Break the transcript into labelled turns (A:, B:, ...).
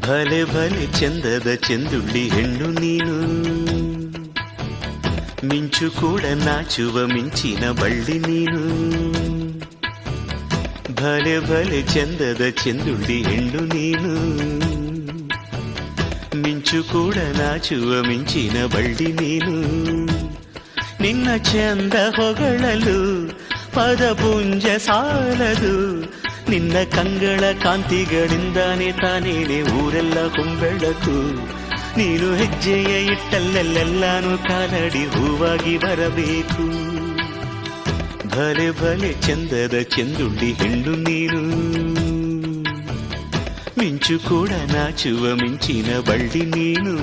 A: ಭಲೆ ಭಲೆ ಚಂದದ ಚೆಂದುಳ್ಳಿ ಹೆಣ್ಣು ನೀನು, ಮಿಂಚು ಕೂಡ ನಾಚುವ ಮಿಂಚಿನ ಬಳ್ಳಿ ನೀನು. ಭಲೆ ಭಲೆ ಚಂದದ ಚೆಂದುಳ್ಳಿ ಹೆಣ್ಣು ನೀನು, ಮಿಂಚು ಕೂಡ ನಾಚುವ ಮಿಂಚಿನ ಬಳ್ಳಿ ನೀನು. ನಿನ್ನ ಚಂದ ಹೊಗಳಲು ಪದಪುಂಜ ಸಾಲದು, ನಿನ್ನ ಕಂಗಳ ಕಾಂತಿಗಳಿಂದಾನೆ ತಾನೇನೆ ಊರೆಲ್ಲ ಹೊಂಬೆಳಕು. ನೀನು ಹೆಜ್ಜೆಯ ಇಟ್ಟಲ್ಲೆಲ್ಲೆಲ್ಲಾನು ಕಾಲಡಿ ಹೂವಾಗಿ ಬರಬೇಕು. ಭಲೆ ಭಲೆ ಚಂದದ ಚೆಂದುಳ್ಳಿ ಹೆಣ್ಣು ನೀನು, ಮಿಂಚು ಕೂಡ ನಾಚುವ ಮಿಂಚಿನ ಬಳ್ಳಿ ನೀನು.